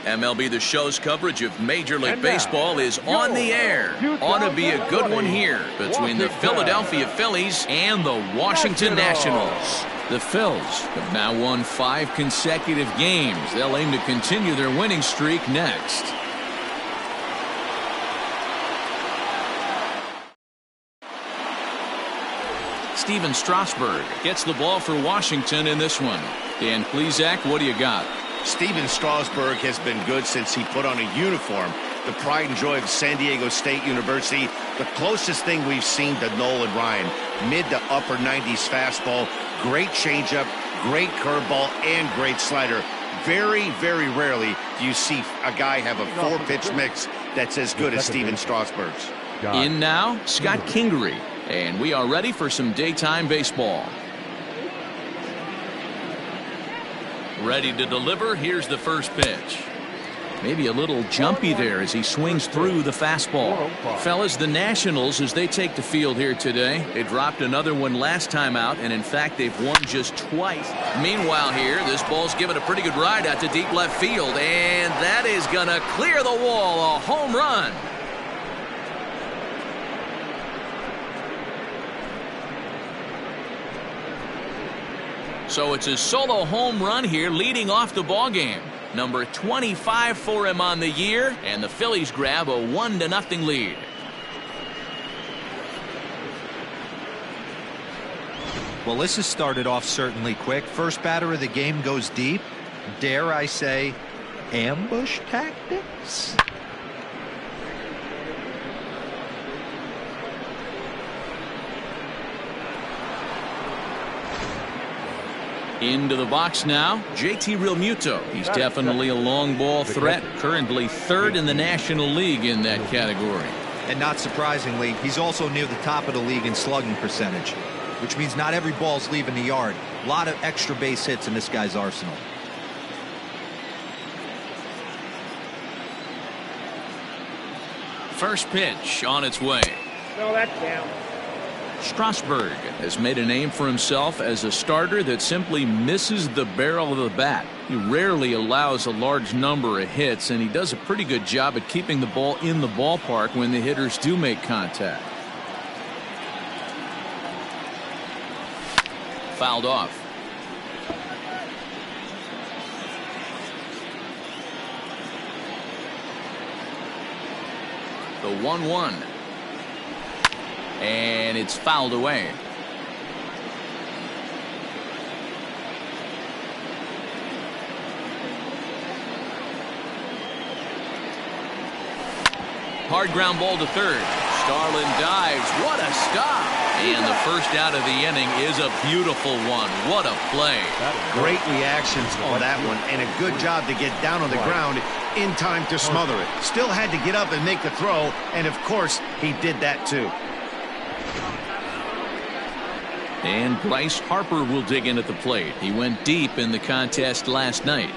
MLB The Show's coverage of Major League Baseball is on the air. Ought to be a good one here between the Philadelphia Phillies and the Washington Nationals. The Phils have now won 5 consecutive games. They'll aim to continue their winning streak next. Steven Strasberg gets the ball for Washington in this one. Dan Plesac, what do you got? Steven Strasberg has been good since he put on a uniform. The pride and joy of San Diego State University. The closest thing we've seen to Nolan Ryan. Mid to upper 90s fastball. Great changeup, great curveball, and great slider. Very, very rarely do you see a guy have a 4-pitch mix that's as good as Steven Strasberg's. In now, Scott Kingery. And we are ready for some daytime baseball. Ready to deliver. Here's the first pitch. Maybe a little jumpy there as he swings through the fastball. Fellas, the Nationals, as they take the field here today, they dropped another one last time out, and in fact they've won just twice. Meanwhile here, this ball's given a pretty good ride out to deep left field, and that is gonna clear the wall. A home run. So it's a solo home run here, leading off the ball game. Number 25 for him on the year, and the Phillies grab a 1-0 lead. Well, this has started off certainly quick. First batter of the game goes deep. Dare I say, ambush tactics? Into the box now, JT Realmuto. He's definitely a long ball threat, currently 3rd in the National League in that category. And not surprisingly, he's also near the top of the league in slugging percentage, which means not every ball's leaving the yard. A lot of extra base hits in this guy's arsenal. First pitch on its way. No, that's down. Strasberg has made a name for himself as a starter that simply misses the barrel of the bat. He rarely allows a large number of hits, and he does a pretty good job at keeping the ball in the ballpark when the hitters do make contact. Fouled off. The 1-1. And it's fouled away. Hard ground ball to third. Starlin dives. What a stop. And the first out of the inning is a beautiful one. What a play. Great reactions on that one, and a good job to get down on the ground in time to smother it. Still had to get up and make the throw, and of course he did that too. And Bryce Harper will dig in at the plate. He went deep in the contest last night.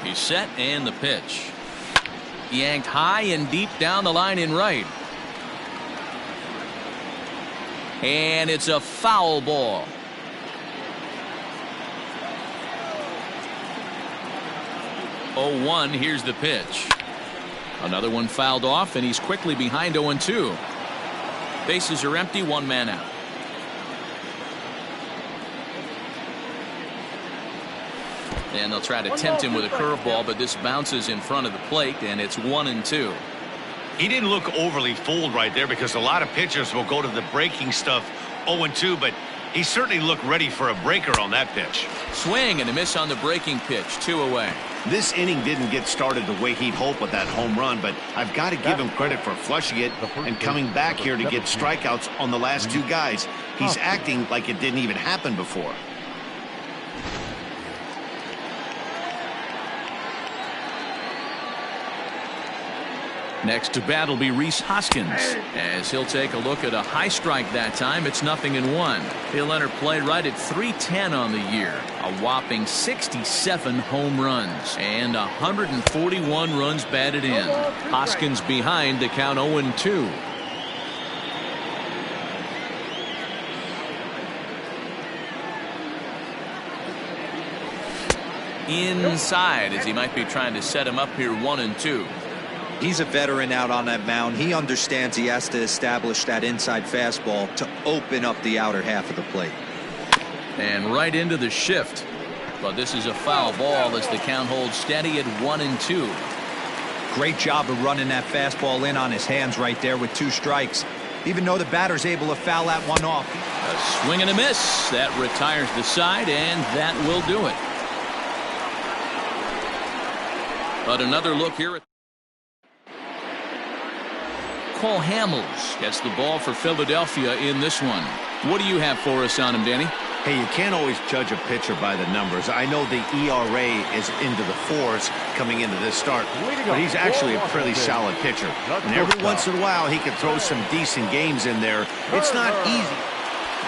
He's set, and the pitch. Yanked high and deep down the line in right. And it's a foul ball. Oh, 1. Here's the pitch. Another one fouled off, and he's quickly behind 0-2. Bases are empty, 1 man out. And they'll try to tempt him with a curveball, but this bounces in front of the plate, and it's 1-2. He didn't look overly fooled right there, because a lot of pitchers will go to the breaking stuff 0-2, but he certainly looked ready for a breaker on that pitch. Swing and a miss on the breaking pitch. 2 away. This inning didn't get started the way he'd hoped with that home run, but I've got to give him credit for flushing it and coming back here to get strikeouts on the last 2 guys. He's acting like it didn't even happen before. Next to bat will be Reese Hoskins, as he'll take a look at a high strike that time. It's 0-1. He'll enter play right at .310 on the year. A whopping 67 home runs and 141 runs batted in. Hoskins behind the count 0-2. Inside, as he might be trying to set him up here 1-2. He's a veteran out on that mound. He understands he has to establish that inside fastball to open up the outer half of the plate. And right into the shift. But this is a foul ball as the count holds steady at 1-2. Great job of running that fastball in on his hands right there with 2 strikes. Even though the batter's able to foul that one off. A swing and a miss. That retires the side, and that will do it. But another look here at Cole Hamels gets the ball for Philadelphia in this one. What do you have for us on him, Danny? Hey, you can't always judge a pitcher by the numbers. I know the ERA is into the 4s coming into this start, but he's actually a pretty solid pitcher. And every once in a while, he can throw some decent games in there. It's not easy.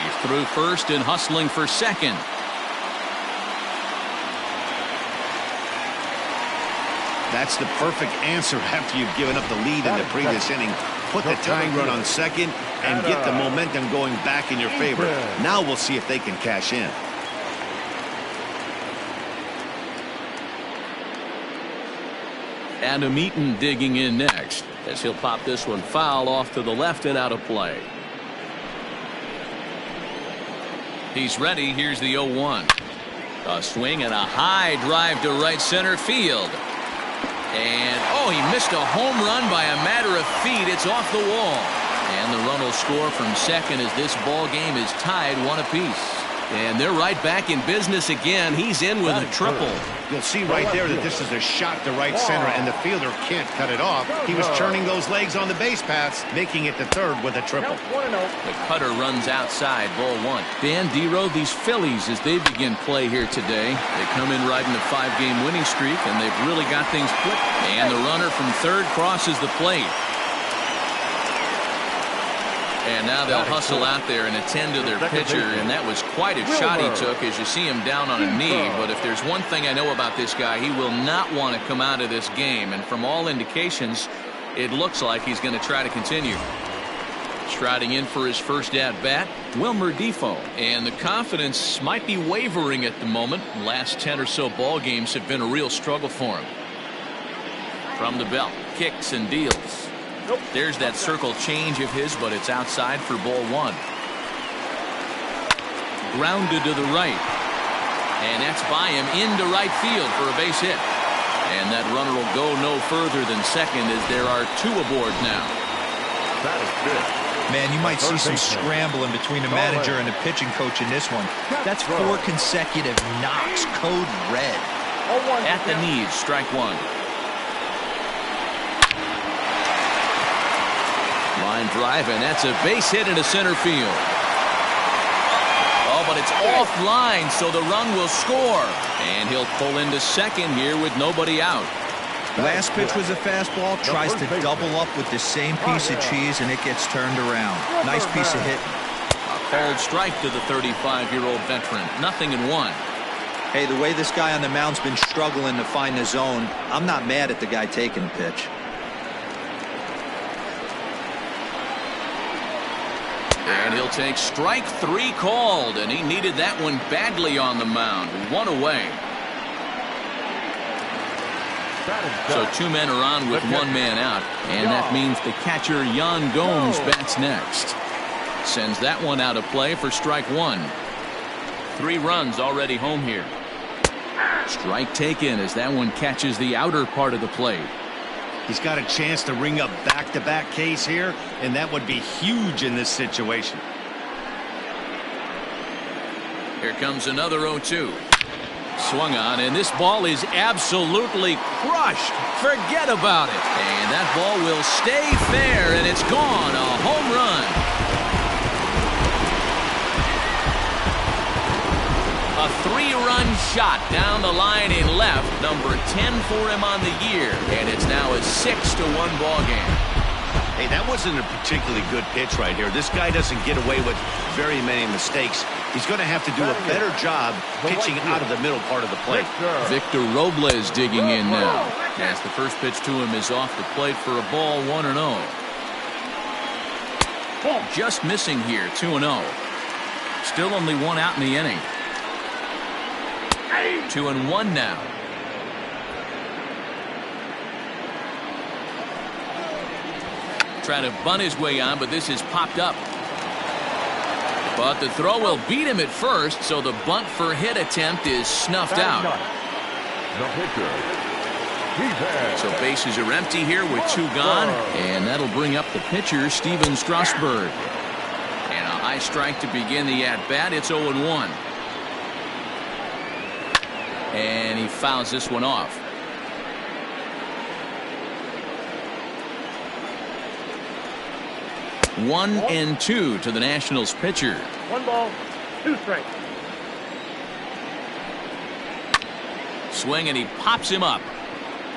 He's through first and hustling for second. That's the perfect answer after you've given up the lead in the previous inning. Put the tying run on second and get the momentum going back in your favor. Now we'll see if they can cash in. Adam Eaton digging in next, as he'll pop this one foul off to the left and out of play. He's ready. Here's the 0-1. A swing and a high drive to right center field. And, oh, he missed a home run by a matter of feet. It's off the wall. And the run will score from second as this ball game is tied 1 apiece. And they're right back in business again. He's in with a triple. You'll see right there that this is a shot to right center, and the fielder can't cut it off. He was turning those legs on the base paths, making it to third with a triple. The cutter runs outside, ball 1. Dan Dero, these Phillies, as they begin play here today, they come in riding a 5-game winning streak, and they've really got things flipped. And the runner from third crosses the plate. And now they'll hustle out there and attend to their pitcher, and that was quite a shot he took as you see him down on a knee. But if there's one thing I know about this guy, he will not want to come out of this game. And from all indications, it looks like he's going to try to continue. Striding in for his first at-bat, Wilmer Defoe. And the confidence might be wavering at the moment. Last 10 or so ball games have been a real struggle for him. From the belt, kicks and deals. There's that circle change of his, but it's outside for ball 1. Grounded to the right. And that's by him into right field for a base hit. And that runner will go no further than second as there are 2 aboard now. That is good. Man, you might see some scrambling between the manager and the pitching coach in this one. That's 4 consecutive knocks, code red. At the knees, strike 1. Line drive, and that's a base hit into center field. Oh, but it's offline, so the run will score. And he'll pull into second here with nobody out. Last pitch was a fastball, tries to double up with the same piece of cheese, and it gets turned around. Nice piece of hitting. A called strike to the 35-year-old veteran. 0-1. Hey, the way this guy on the mound's been struggling to find the zone, I'm not mad at the guy taking the pitch. And he'll take strike 3 called, and he needed that one badly on the mound. 1 away. So 2 men are on with 1 man out, and that means the catcher Yawn Gomes bats next. Sends that one out of play for strike 1. 3 runs already home here. Strike taken as that one catches the outer part of the plate. He's got a chance to ring up back-to-back Ks here, and that would be huge in this situation. Here comes another 0-2. Swung on, and this ball is absolutely crushed. Forget about it. And that ball will stay fair, and it's gone. A home run. A 3-run shot down the line in left, number 10 for him on the year, and it's now a 6-1 ball game. Hey, that wasn't a particularly good pitch right here. This guy doesn't get away with very many mistakes. He's going to have to do a better job pitching out of the middle part of the plate. Victor Robles digging in now, as the first pitch to him is off the plate for a ball, 1-0. Just missing here, 2-0. Still only one out in the inning. 2-1 now. Trying to bunt his way on, but this is popped up. But the throw will beat him at first, so the bunt for hit attempt is snuffed out. So bases are empty here with 2 gone, and that'll bring up the pitcher, Steven Strasberg. And a high strike to begin the at-bat. It's 0-1. And he fouls this one off. 1-2 to the Nationals pitcher. 1 ball, 2 strikes. Swing, and he pops him up.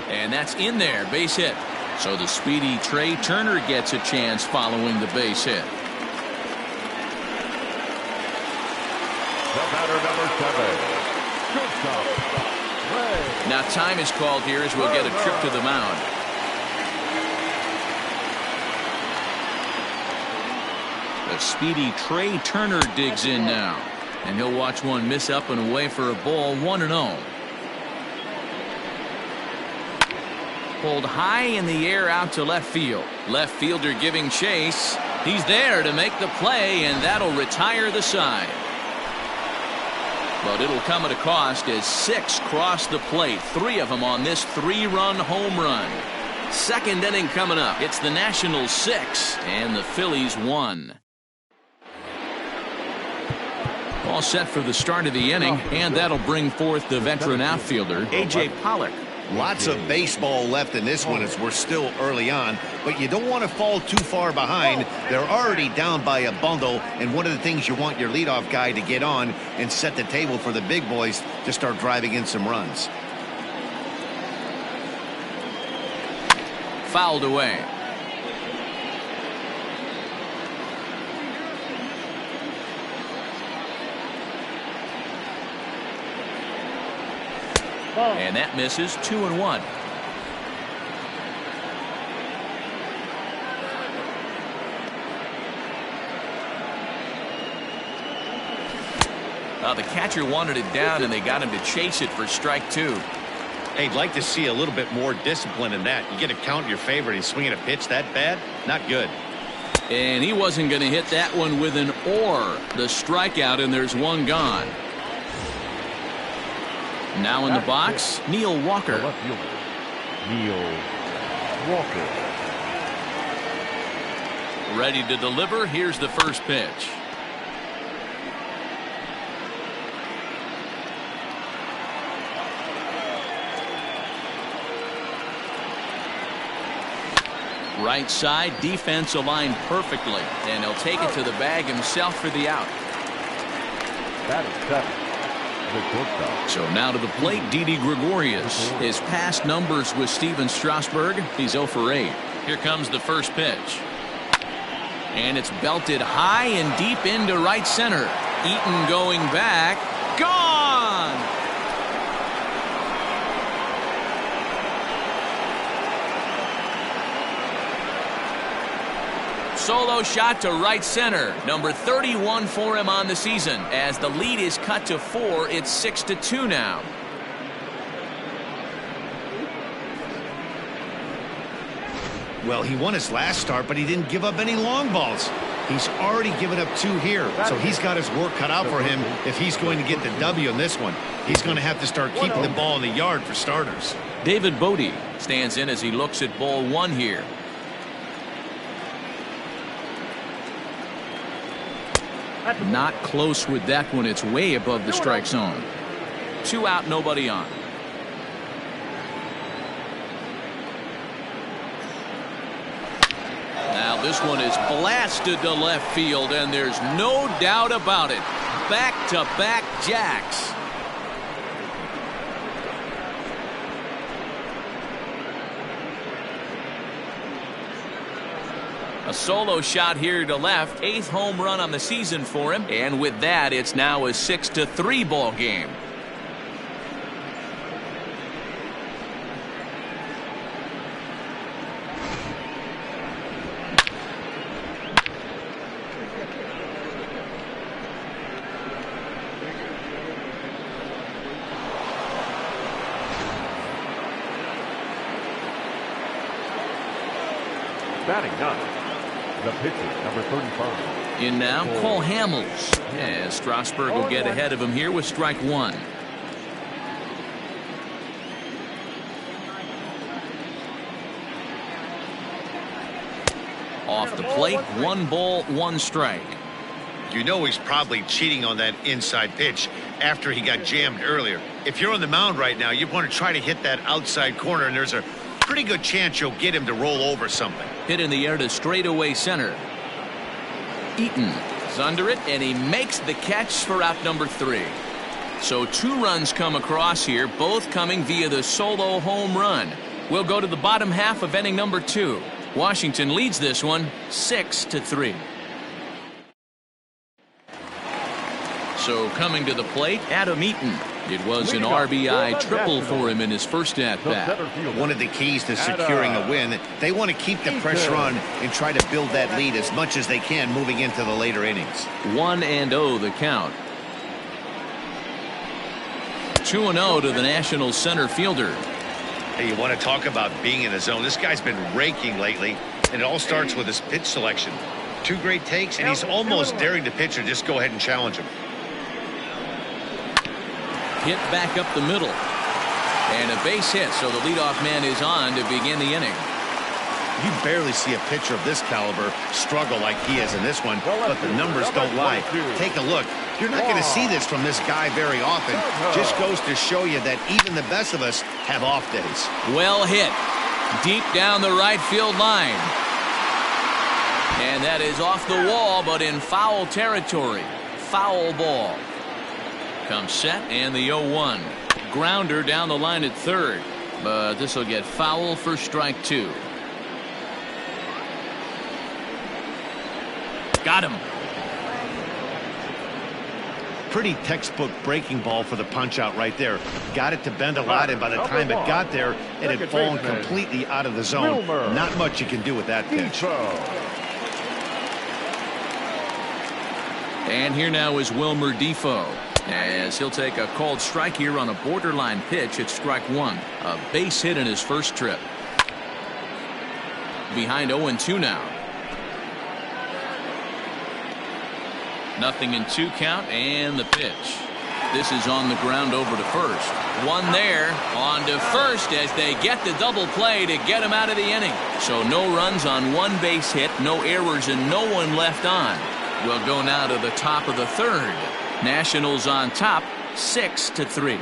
And that's in there, base hit. So the speedy Trey Turner gets a chance following the base hit. The batter, number 7. Shortstop. Now time is called here as we'll get a trip to the mound. The speedy Trey Turner digs in now, and he'll watch one miss up and away for a ball, 1-0. Pulled high in the air out to left field. Left fielder giving chase. He's there to make the play, and that'll retire the side. But it'll come at a cost as 6 cross the plate, 3 of them on this 3-run home run. Second inning coming up. It's the Nationals 6 and the Phillies 1. All set for the start of the inning, and that'll bring forth the veteran outfielder, A.J. Pollard. Lots of baseball left in this one as we're still early on, but you don't want to fall too far behind. They're already down by a bundle, and one of the things you want your leadoff guy to get on and set the table for the big boys to start driving in some runs. Fouled away. And that misses, 2-1. The catcher wanted it down, and they got him to chase it for strike 2. Hey, I'd like to see a little bit more discipline in that. You get a count in your favor, and he's swinging a pitch that bad? Not good. And he wasn't going to hit that one with an or. The strikeout, and there's one gone. Now in the box, Neil Walker. Neil Walker. Ready to deliver. Here's the first pitch. Right side, defense aligned perfectly, and he'll take it to the bag himself for the out. That is 7. So now to the plate, Didi Gregorius. His past numbers with Steven Strasberg, he's 0 for 8. Here comes the first pitch. And it's belted high and deep into right center. Eaton going back. Gone! Solo shot to right center. Number 31 for him on the season. As the lead is cut to 4, it's 6-2 now. Well, he won his last start, but he didn't give up any long balls. He's already given up 2 here, so he's got his work cut out for him if he's going to get the W in this one. He's going to have to start keeping the ball in the yard for starters. David Bodie stands in as he looks at ball 1 here. Not close with that one. It's way above the strike zone. 2 out, nobody on. Now this one is blasted to left field, and there's no doubt about it. back-to-back jacks. A solo shot here to left. 8th home run on the season for him. And with that, it's now a 6-3 ball game. Batting ninth, the pitcher, number 35. In now, Cole Hamels. As Strasberg will get ahead of him here with strike one. Off the plate, 1 ball, 1 strike. You know he's probably cheating on that inside pitch after he got jammed earlier. If you're on the mound right now, you want to try to hit that outside corner, and there's a pretty good chance you'll get him to roll over something. Hit in the air to straightaway center. Eaton is under it, and he makes the catch for out number 3. So 2 runs come across here, both coming via the solo home run. We'll go to the bottom half of inning number 2. Washington leads this one 6-3. So coming to the plate, Adam Eaton. It was an RBI triple for him in his first at-bat. One of the keys to securing a win, they want to keep the pressure on and try to build that lead as much as they can moving into the later innings. 1-0 the count. 2-0 to the Nationals center fielder. Hey, you want to talk about being in the zone. This guy's been raking lately, and it all starts with his pitch selection. 2 great takes, and he's almost daring the pitcher just go ahead and challenge him. Hit back up the middle. And a base hit, so the leadoff man is on to begin the inning. You barely see a pitcher of this caliber struggle like he is in this one, but the numbers don't lie. Take a look. You're not going to see this from this guy very often. Just goes to show you that even the best of us have off days. Well hit. Deep down the right field line. And that is off the wall, but in foul territory. Foul ball. Comes set, and the 0-1. Grounder down the line at third, but this will get foul for strike 2. Got him. Pretty textbook breaking ball for the punch out right there. Got it to bend a lot, and by the time it got there, it had fallen completely out of the zone. Not much you can do with that pitch. And here now is Wilmer Defoe, as he'll take a called strike here on a borderline pitch at strike 1. A base hit in his first trip. Behind 0-2 now. 0-2 count, and the pitch. This is on the ground over to first. One there, on to first as they get the double play to get him out of the inning. So no runs on 1 base hit, no errors, and no one left on. We'll go now to the top of the 3rd. Nationals on top, 6-3.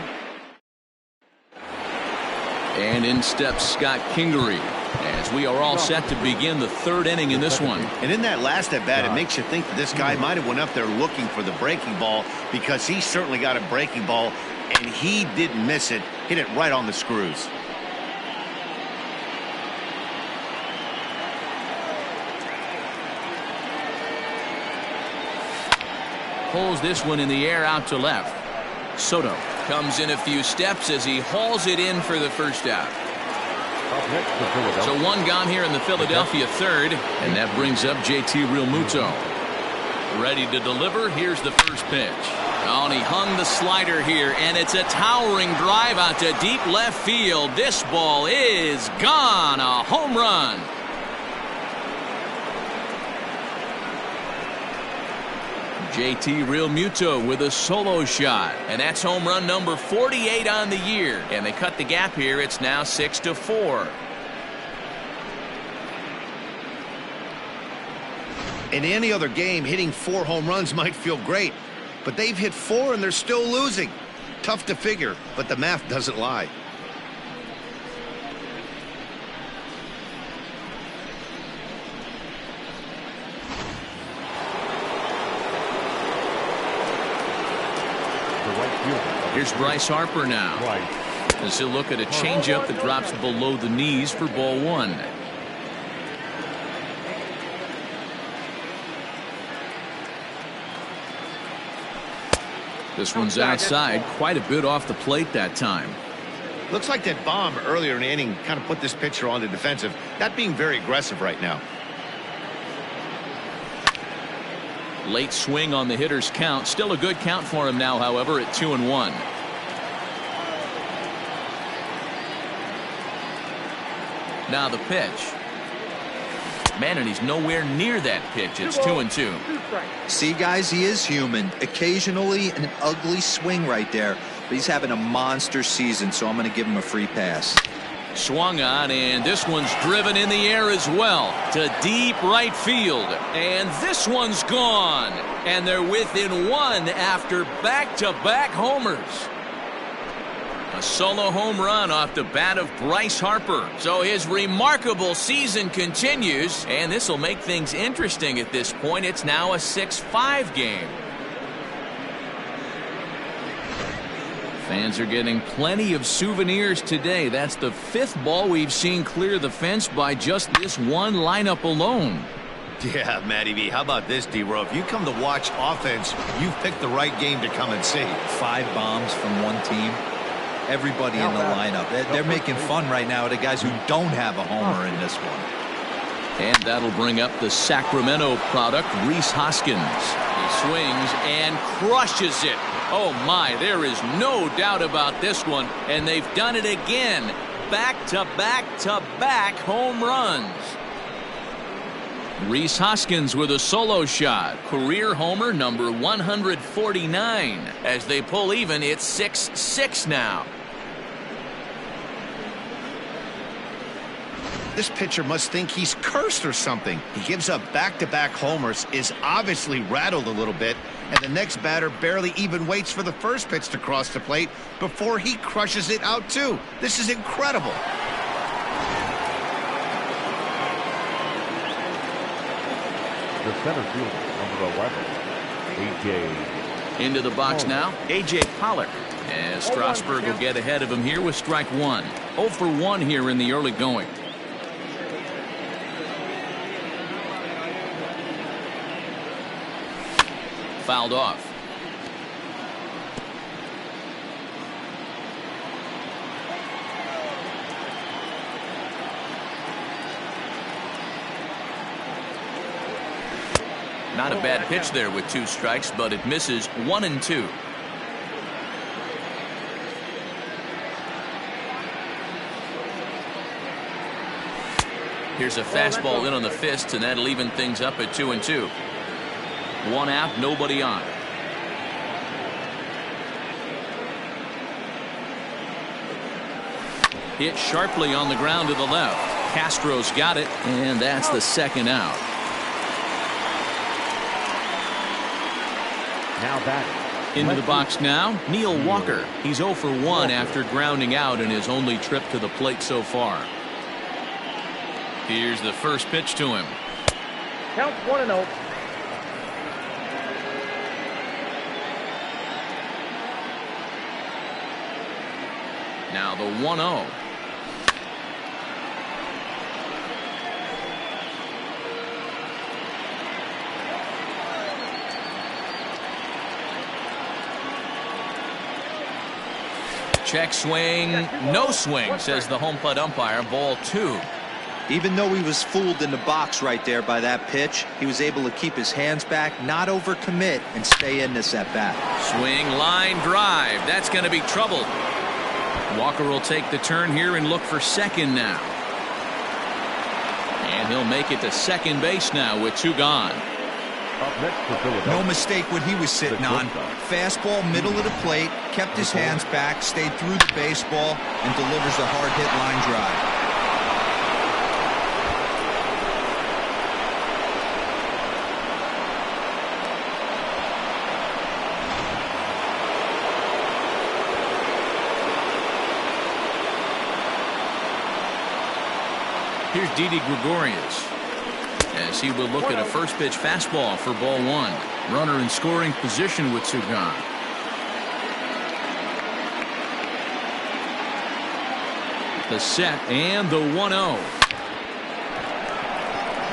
And in steps Scott Kingery, as we are all set to begin the 3rd inning in this one. And in that last at bat, it makes you think that this guy might have went up there looking for the breaking ball, because he certainly got a breaking ball, and he didn't miss it. Hit it right on the screws. Pulls this one in the air out to left. Soto comes in a few steps as he hauls it in for the first out. So 1 gone here in the Philadelphia 3rd, and that brings up JT Realmuto. Ready to deliver. Here's the first pitch. Oh, and he hung the slider here, and it's a towering drive out to deep left field. This ball is gone. A home run. JT Realmuto with a solo shot, and that's home run number 48 on the year, and they cut the gap here. It's now 6-4. In any other game, hitting 4 home runs might feel great, but they've hit 4 and they're still losing. Tough to figure, but the math doesn't lie. The right fielder. Here's Bryce Harper now. Bryce. As he'll look at a changeup that drops below the knees for ball one. This one's outside, quite a bit off the plate that time. Looks like that bomb earlier in the inning kind of put this pitcher on the defensive. Not being very aggressive right now. Late swing on the hitter's count. Still a good count for him now, however, at 2-1. Now the pitch. Man, and he's nowhere near that pitch. It's 2-2. See, guys, he is human. Occasionally an ugly swing right there, but he's having a monster season, so I'm going to give him a free pass. Swung on, and this one's driven in the air as well to deep right field. And this one's gone. And they're within one after back-to-back homers. A solo home run off the bat of Bryce Harper. So his remarkable season continues, and this will make things interesting at this point. It's now a 6-5 game. Fans are getting plenty of souvenirs today. That's the 5th ball we've seen clear the fence by just this one lineup alone. Yeah, Matty V. How about this, D-Row? If you come to watch offense, you've picked the right game to come and see. 5 bombs from one team. Everybody in the lineup. They're making fun right now of the guys who don't have a homer in this one. And that'll bring up the Sacramento product, Reese Hoskins. He swings and crushes it. Oh my, there is no doubt about this one. And they've done it again. Back-to-back-to-back home runs. Reese Hoskins with a solo shot. Career homer number 149. As they pull even, it's 6-6 now. This pitcher must think he's cursed or something. He gives up back-to-back homers, is obviously rattled a little bit, and the next batter barely even waits for the first pitch to cross the plate before he crushes it out too. This is incredible. The center fielder, number 11, A.J. Into the box now, A.J. Pollard. As Strasberg will get ahead of him here with strike one. 0 for 1 here in the early going. Fouled off. Not a bad pitch there with 2 strikes, but it misses 1 and 2. Here's a fastball in on the fist, and that'll even things up at 2 and 2. 1 out, nobody on. Hit sharply on the ground to the left. Castro's got it, and that's the 2nd out. Now batting. Into the box now, Neil Walker. He's 0 for 1 after grounding out in his only trip to the plate so far. Here's the first pitch to him. Count 1-0. Now the 1-0. Check swing, no swing, says the home plate umpire. Ball 2. Even though he was fooled in the box right there by that pitch, he was able to keep his hands back, not overcommit, and stay in this at bat. Swing, line drive. That's going to be trouble. Walker will take the turn here and look for second now. And he'll make it to second base now with 2 gone. Up next for Philadelphia. No mistake what he was sitting on. Fastball, middle of the plate, kept his hands back, stayed through the baseball, and delivers a hard hit line drive. Here's Didi Gregorius as he will look at a first pitch fastball for ball 1. Runner in scoring position with 2 gone. The set and the 1-0.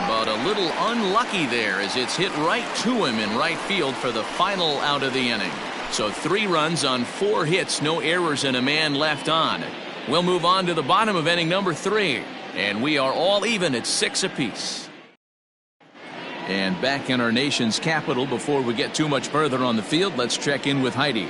But a little unlucky there as it's hit right to him in right field for the final out of the inning. So 3 runs on 4 hits, no errors, and a man left on. We'll move on to the bottom of inning number 3, and we are all even at 6 apiece. And back in our nation's capital, before we get too much further on the field, let's check in with Heidi.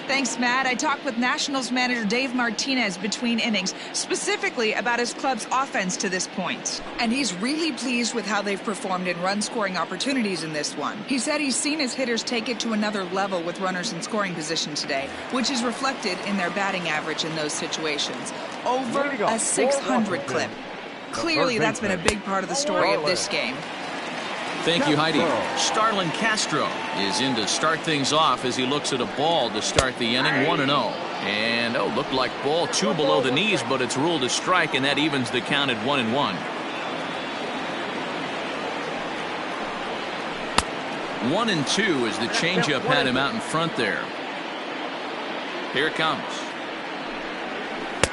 Thanks, Matt. I talked with Nationals manager Dave Martinez between innings, specifically about his club's offense to this point. And he's really pleased with how they've performed in run-scoring opportunities in this one. He said he's seen his hitters take it to another level with runners in scoring position today, which is reflected in their batting average in those situations. Over a 600 clip. Clearly, that's been a big part of the story of this game. Thank you, Heidi. Starlin Castro is in to start things off as he looks at a ball to start the inning, 1-0. And, looked like ball 2 below the knees, but it's ruled a strike, and that evens the count at 1-1. 1-2 as the changeup had him out in front there. Here it comes.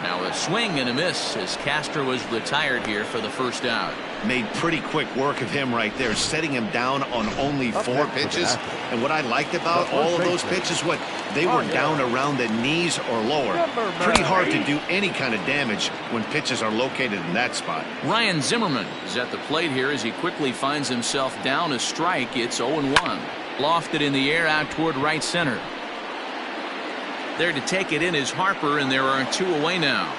Now a swing and a miss as Castro was retired here for the first out. Made pretty quick work of him right there, setting him down on only 4 pitches. And what I liked about all of those pitches, they were down around the knees or lower. Pretty hard to do any kind of damage when pitches are located in that spot. Ryan Zimmerman is at the plate here as he quickly finds himself down a strike. It's 0-1. Lofted in the air out toward right center. There to take it in is Harper, and there are 2 away now.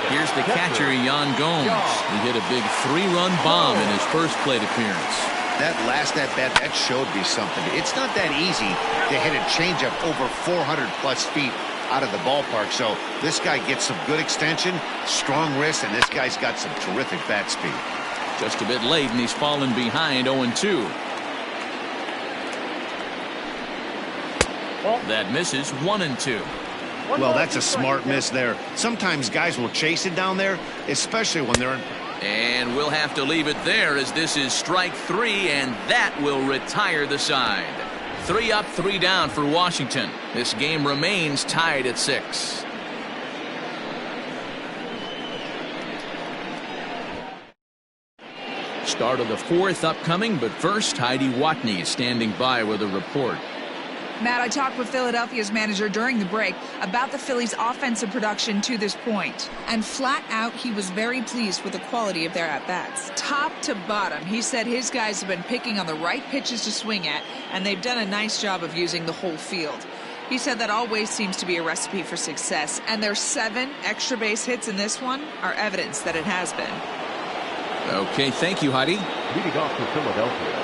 Here's the catcher, Yawn Gomes. He hit a big 3-run bomb in his first plate appearance. That last at-bat, that showed me something. It's not that easy to hit a changeup over 400-plus feet out of the ballpark. So this guy gets some good extension, strong wrist, and this guy's got some terrific bat speed. Just a bit late, and he's fallen behind 0-2. That misses 1-2. Well, that's a smart miss there. Sometimes guys will chase it down there, especially when they're in. And we'll have to leave it there as this is strike 3, and that will retire the side. 3 up, 3 down for Washington. This game remains tied at 6. Start of the 4th upcoming, but first Heidi Watney is standing by with a report. Matt, I talked with Philadelphia's manager during the break about the Phillies' offensive production to this point. And flat out, he was very pleased with the quality of their at-bats. Top to bottom, he said his guys have been picking on the right pitches to swing at, and they've done a nice job of using the whole field. He said that always seems to be a recipe for success, and their 7 extra base hits in this one are evidence that it has been. Okay, thank you, Heidi. Leading off for Philadelphia.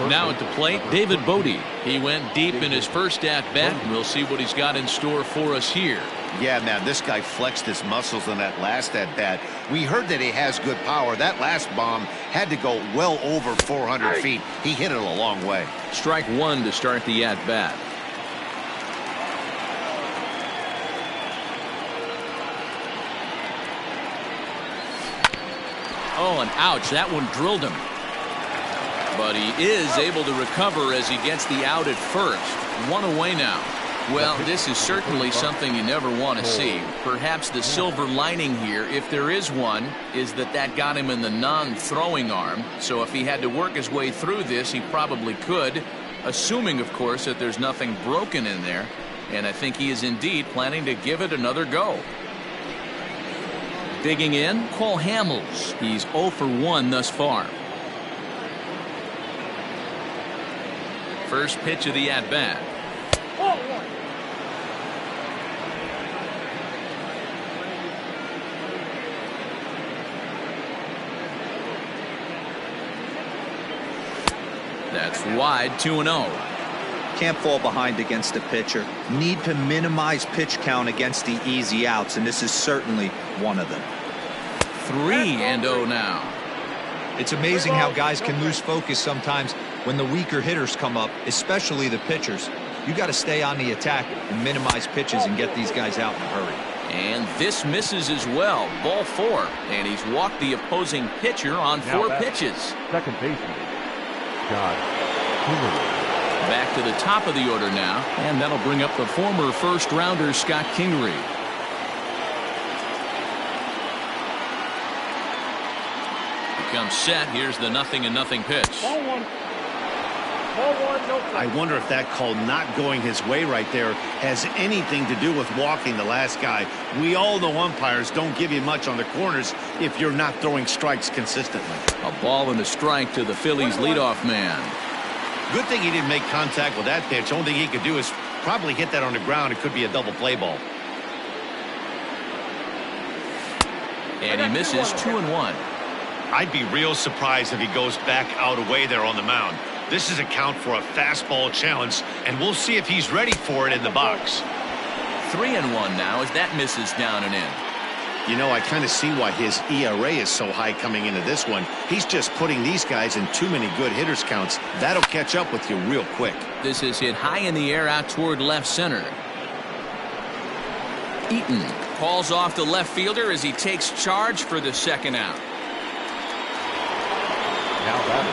Now at the plate, David Bodie. He went deep in his first at-bat, and we'll see what he's got in store for us here. Yeah, man, this guy flexed his muscles in that last at-bat. We heard that he has good power. That last bomb had to go well over 400 feet. He hit it a long way. Strike 1 to start the at-bat. Oh, and ouch, that one drilled him. But he is able to recover as he gets the out at first. 1 away now. Well, this is certainly something you never want to see. Perhaps the silver lining here, if there is one, is that got him in the non-throwing arm. So if he had to work his way through this, he probably could, assuming, of course, that there's nothing broken in there. And I think he is indeed planning to give it another go. Digging in, Cole Hamels. He's 0 for 1 thus far. First pitch of the at-bat. That's wide, 2-0. Can't fall behind against a pitcher. Need to minimize pitch count against the easy outs, and this is certainly one of them. 3-0 now. It's amazing how guys can lose focus sometimes when the weaker hitters come up, especially the pitchers. You got to stay on the attack and minimize pitches and get these guys out in a hurry. And this misses as well. Ball 4. And he's walked the opposing pitcher on 4 pitches. Second baseman, John Kingery. Back to the top of the order now, and that'll bring up the former first-rounder Scott Kingery. Becomes set. Here's the 0-0 pitch. Ball one. Ball one, no strike. I wonder if that call not going his way right there has anything to do with walking the last guy. We all know umpires don't give you much on the corners if you're not throwing strikes consistently. A ball and a strike to the Phillies leadoff man. Good thing he didn't make contact with that pitch. Only thing he could do is probably hit that on the ground. It could be a double play ball. And he misses 2-1. I'd be real surprised if he goes back out away there on the mound. This is a count for a fastball challenge, and we'll see if he's ready for it in the box. 3-1 now as that misses down and in. You know, I kind of see why his ERA is so high coming into this one. He's just putting these guys in too many good hitters counts. That'll catch up with you real quick. This is hit high in the air out toward left center. Eaton calls off the left fielder as he takes charge for the second out.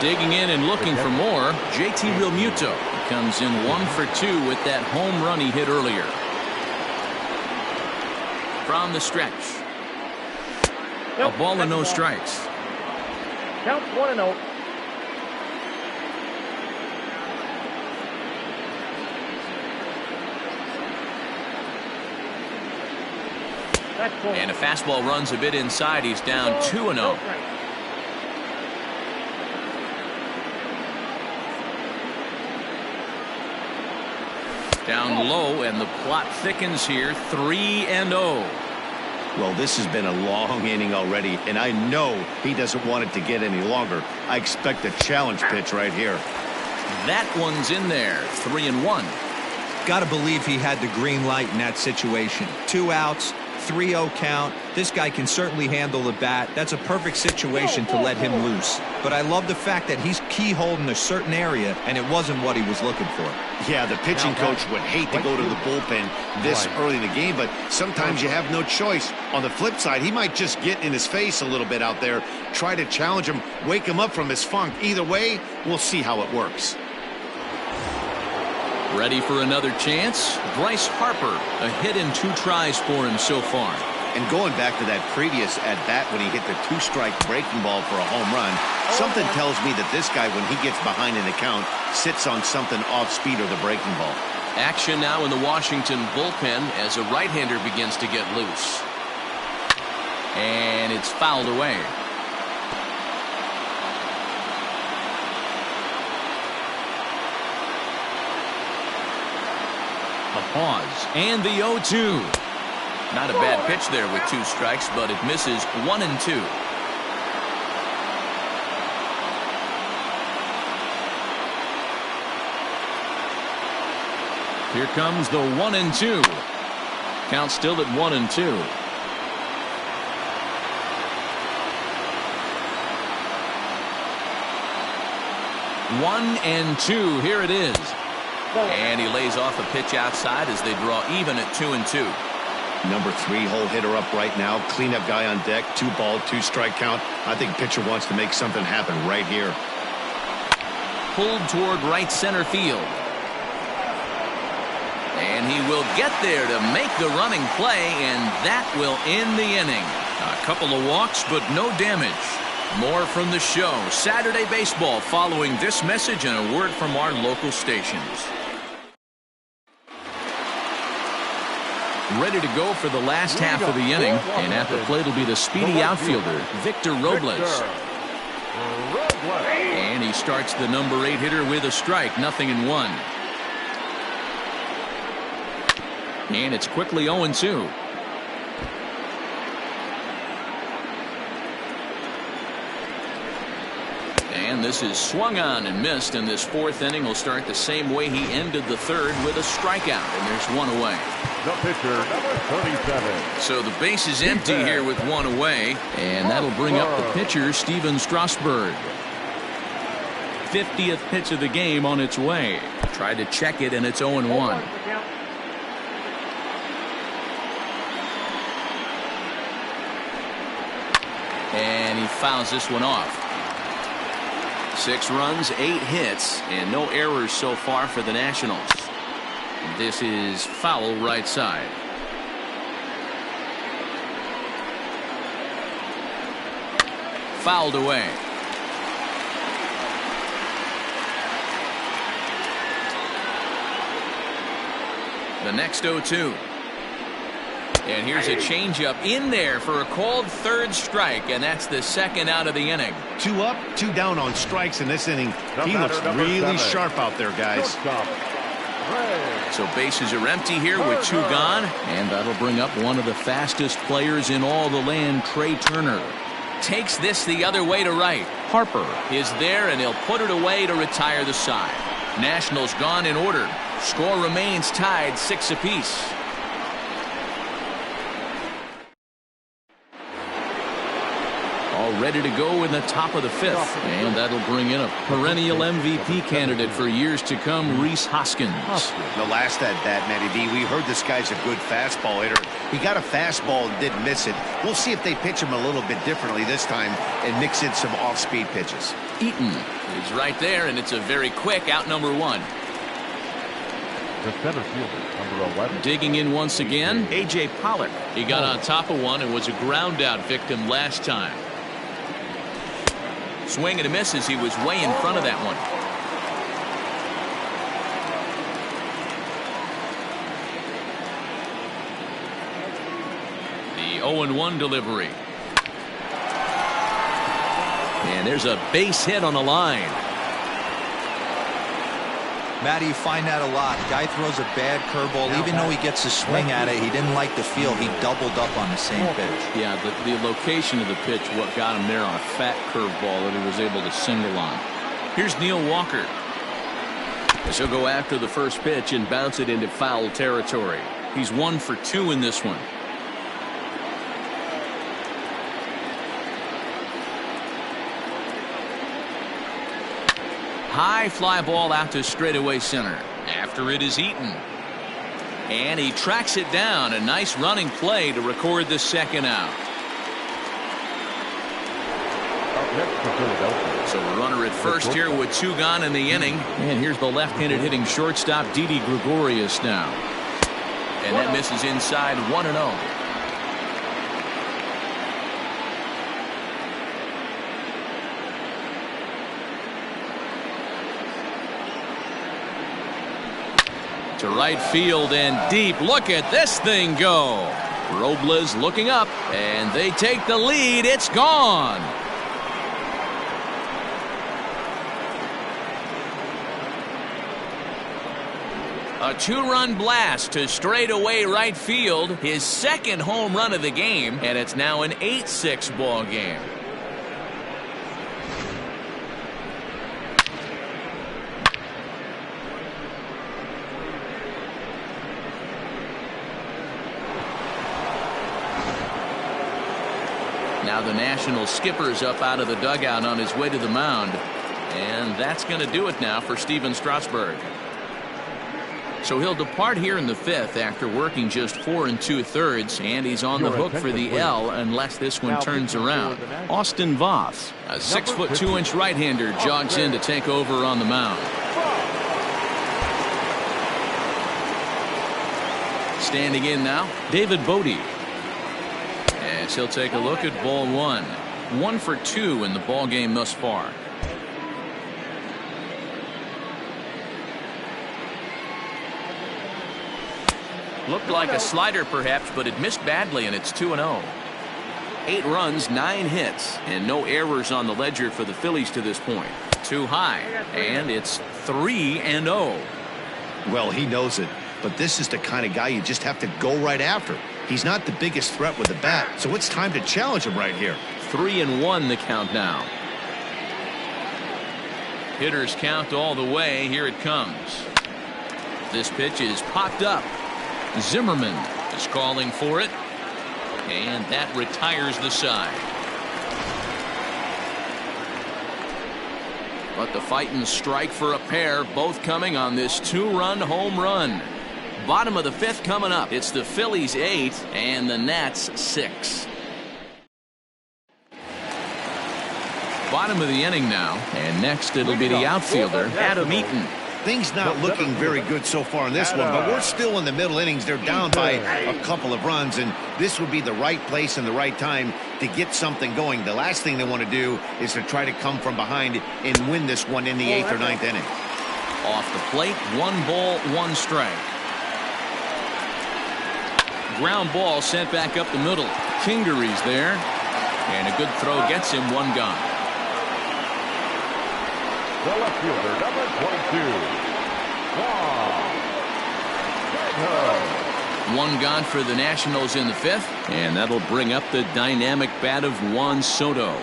Digging in and looking for more, JT Realmuto comes in 1 for 2 with that home run he hit earlier. From the stretch. A ball and no strikes. Count 1-0. And a fastball runs a bit inside. He's down 2-0. Down low, and the plot thickens here. 3-0. Well, this has been a long inning already, and I know he doesn't want it to get any longer. I expect a challenge pitch right here. That one's in there. 3-1. Got to believe he had the green light in that situation. 2 outs, 3-0 count. This guy can certainly handle the bat. That's a perfect situation to let him loose. But I love the fact that he's keyholed in a certain area, and it wasn't what he was looking for. Yeah, the pitching coach would hate to go to the bullpen this early in the game, but sometimes you have no choice. On the flip side, he might just get in his face a little bit out there, try to challenge him, wake him up from his funk. Either way, we'll see how it works. Ready for another chance? Bryce Harper, a hit in 2 tries for him so far. And going back to that previous at-bat when he hit the 2-strike breaking ball for a home run, something tells me that this guy, when he gets behind in the count, sits on something off-speed or the breaking ball. Action now in the Washington bullpen as a right-hander begins to get loose. And it's fouled away. A pause, and the 0-2. Not a bad pitch there with 2 strikes, but it misses 1-2. Here comes the 1-2. Count still at 1-2. One and two. Here it is. And he lays off a pitch outside as they draw even at 2-2. Number 3 hole hitter up right now. Cleanup guy on deck. 2-ball, 2-strike count. I think pitcher wants to make something happen right here. Pulled toward right center field. And he will get there to make the running play, and that will end the inning. A couple of walks, but no damage. More from the show. Saturday Baseball following this message and a word from our local stations. Ready to go for the last half of the inning, and at the plate will be the speedy outfielder, Victor Robles. And he starts the number 8 hitter with a strike, 0-1. And it's quickly 0-2. And this is swung on and missed, and this 4th inning will start the same way he ended the 3rd with a strikeout, and there's 1 away. The pitcher, number 37. So the base is empty here with 1 away, and that'll bring up the pitcher, Steven Strasberg. 50th pitch of the game on its way. Tried to check it, and it's 0-1. And he fouls this one off. 6 runs, 8 hits, and no errors so far for the Nationals. This is foul right side. Fouled away. The next 0-2. And here's a changeup in there for a called third strike, and that's the second out of the inning. 2 up, 2 down on strikes in this inning. He looks really sharp out there, guys. So bases are empty here with 2 gone, and that'll bring up one of the fastest players in all the land, Trey Turner. Takes this the other way to right. Harper is there, and he'll put it away to retire the side. Nationals gone in order. Score remains tied 6 apiece. All ready to go in the top of the 5th, and that'll bring in a perennial MVP candidate for years to come, Reese Hoskins. The last at bat, Matty B, we heard this guy's a good fastball hitter. He got a fastball and didn't miss it. We'll see if they pitch him a little bit differently this time and mix in some off-speed pitches. Eaton is right there, and it's a very quick out number 1. The center fielder, number 11. Digging in once again, A.J. Pollard. He got on top of one and was a ground out victim last time. Swing and a miss as he was way in front of that one. The 0-1 delivery. And there's a base hit on the line. Matty, you find that a lot. Guy throws a bad curveball. Even though he gets a swing at it, he didn't like the feel. He doubled up on the same pitch. Yeah, the location of the pitch, what got him there on a fat curveball that he was able to single on. Here's Neil Walker. As he'll go after the first pitch and bounce it into foul territory. He's 1 for 2 in this one. High fly ball out to straightaway center. After it is Eaton. And he tracks it down. A nice running play to record the second out. So a runner at first here with 2 gone in the inning. And here's the left-handed hitting shortstop, Didi Gregorius now. And that misses inside 1-0. To right field and deep. Look at this thing go. Robles looking up, and they take the lead. It's gone. A 2-run blast to straightaway right field. His second home run of the game, and it's now an 8-6 ball game. Now the National skipper's up out of the dugout on his way to the mound. And that's going to do it now for Steven Strasberg. So he'll depart here in the 5th after working just 4 2/3, and he's on the hook for the L unless this one turns around. Austin Voth, a 6'2" right-hander, jogs in to take over on the mound. Standing in now, David Bodie. As he'll take a look at ball 1. 1 for 2 in the ball game thus far. Looked like a slider perhaps, but it missed badly, and it's 2-0. 8 runs, 9 hits, and no errors on the ledger for the Phillies to this point. Too high, and it's 3-0. Well, he knows it, but this is the kind of guy you just have to go right after. He's not the biggest threat with the bat, so it's time to challenge him right here. 3-1 the count now. Hitters count all the way. Here it comes. This pitch is popped up. Zimmerman is calling for it, and that retires the side. But the fighting strike for a pair, both coming on this 2-run home run. Bottom of the 5th coming up. It's the Phillies 8 and the Nats 6. bottom of the inning now. And next it'll be the outfielder, Eaton. Things not looking very good so far in this one, but we're still in the middle innings. They're down by a couple of runs, and this would be the right place and the right time to get something going. The last thing they want to do is to try to come from behind and win this one in the 8th or 9th inning. Off the plate, 1 ball, 1 strike. Ground ball sent back up the middle. Kingery's there, and a good throw gets him 1 gone. The left fielder, number 22, Juan. 1 gone for the Nationals in the 5th, and that'll bring up the dynamic bat of Juan Soto.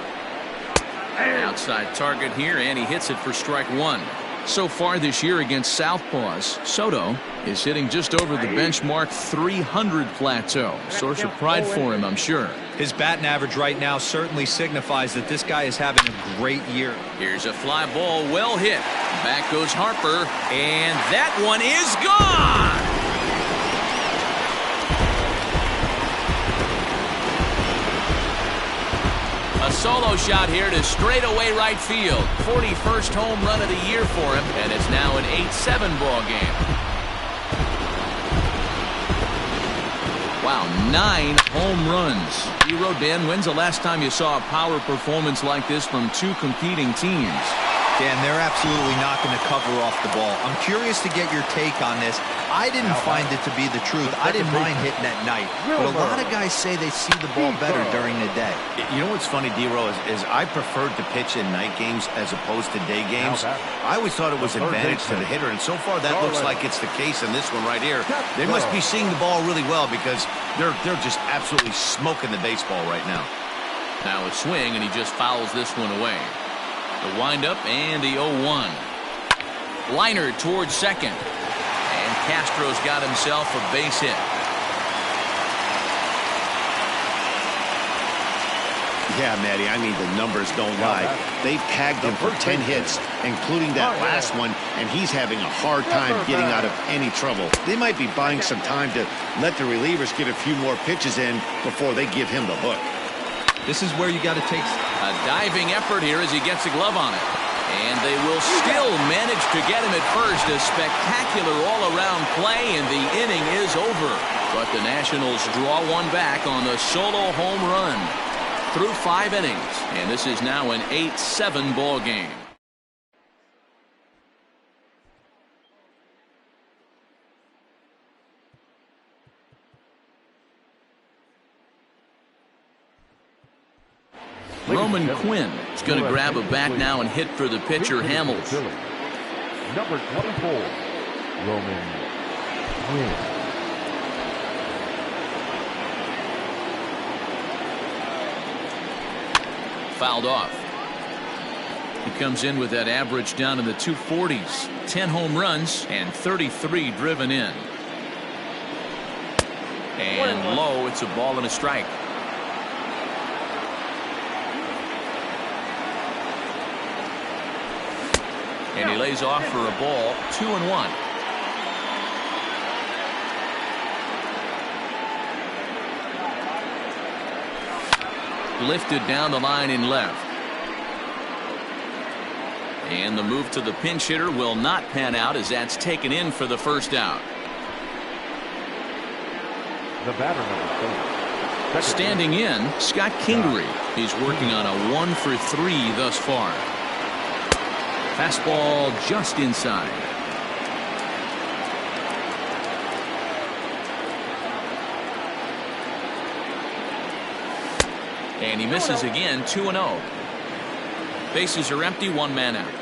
Outside target here, and he hits it for strike 1. So far this year against Southpaws, Soto is hitting just over the benchmark 300 plateau. Source of pride for him, I'm sure. His batting average right now certainly signifies that this guy is having a great year. Here's a fly ball, well hit. Back goes Harper, and that one is gone! A solo shot here to straightaway right field. 41st home run of the year for him, and it's now an 8-7 ball game. Wow, 9 home runs. Hero Dan, when's the last time you saw a power performance like this from 2 competing teams? Dan, they're absolutely not going to cover off the ball. I'm curious to get your take on this. I didn't find it to be the truth. I didn't mind hitting at night. But a lot of guys say they see the ball better during the day. You know what's funny, D-Row, is I preferred to pitch in night games as opposed to day games. I always thought it was an advantage to the hitter, and so far that looks like it's the case in this one right here. They must be seeing the ball really well because they're just absolutely smoking the baseball right now. Now a swing, and he just fouls this one away. The windup and the 0-1. Liner towards second. And Castro's got himself a base hit. Yeah, Matty, I mean, the numbers don't lie. They've tagged him for 10 hits, including that last one, and he's having a hard time getting out of any trouble. They might be buying some time to let the relievers get a few more pitches in before they give him the hook. This is where you got to take a diving effort here as he gets a glove on it. And they will still manage to get him at first. A spectacular all-around play, and the inning is over. But the Nationals draw one back on the solo home run through 5 innings. And this is now an 8-7 ball game. Roman Quinn is going to grab a bat now and hit for the pitcher, Hamels. Number 24, Roman Quinn. Fouled off. He comes in with that average down in the 240s. 10 home runs and 33 driven in. And low, it's a ball and a strike. And he lays off for a ball, 2-1. Lifted down the line in left. And the move to the pinch hitter will not pan out as that's taken in for the first out. The batter, number 4. Standing in, Scott Kingry. He's working on a 1 for 3 thus far. Fastball just inside. And he misses again, 2-0. Bases are empty, 1 man out.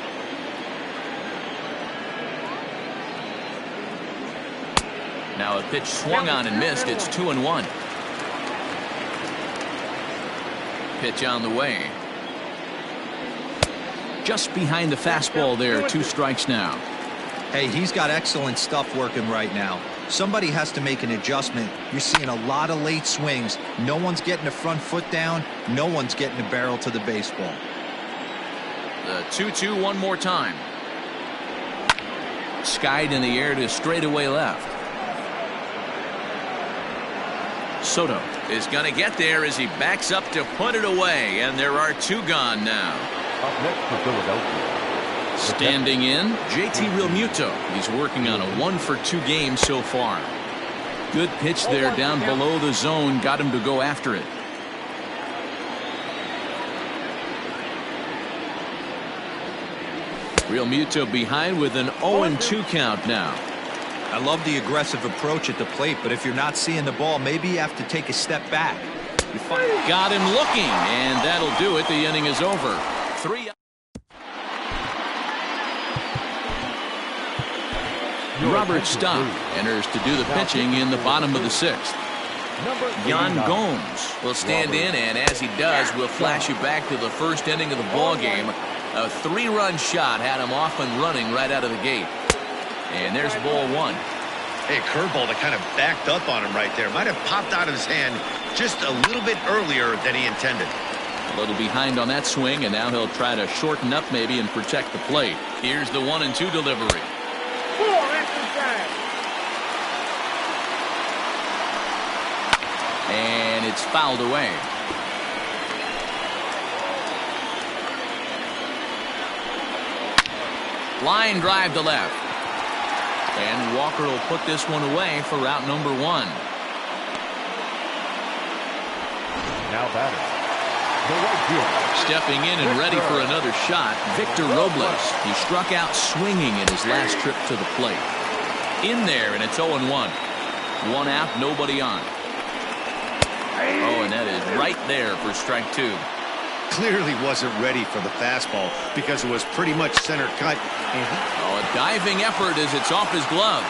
Now a pitch swung on and missed. It's 2-1. Pitch on the way. Just behind the fastball there, 2 strikes now. Hey, he's got excellent stuff working right now. Somebody has to make an adjustment. You're seeing a lot of late swings. No one's getting the front foot down. No one's getting the barrel to the baseball. The 2-2 one more time. Skied in the air to straightaway left. Soto is going to get there as he backs up to put it away, and there are 2 gone now. Up next for Philadelphia. Standing in, JT Realmuto. He's working on a 1-for-2 game so far. Good pitch there down below the zone. Got him to go after it. Realmuto behind with an 0-2 count now. I love the aggressive approach at the plate, but if you're not seeing the ball, maybe you have to take a step back. Got him looking, and that'll do it. The inning is over. 3 up. Robert Stock enters to do the pitching in the bottom of the 6th. Yawn Gomes will stand in, and as he does, we'll flash you back to the first inning of the ball game. A 3-run shot had him off and running right out of the gate. And there's ball 1. Hey, curveball that kind of backed up on him right there. Might have popped out of his hand just a little bit earlier than he intended. A little behind on that swing, and now he'll try to shorten up maybe and protect the plate. Here's the 1-2 delivery. And it's fouled away. Line drive to left. And Walker will put this one away for route number 1. Now batting. The right fielder. Stepping in and ready for another shot, Victor Robles. He struck out swinging in his last trip to the plate. In there, and it's 0-1. 1 out, nobody on. Oh, and that is right there for strike 2. Clearly wasn't ready for the fastball because it was pretty much center cut. Oh, a diving effort as it's off his glove.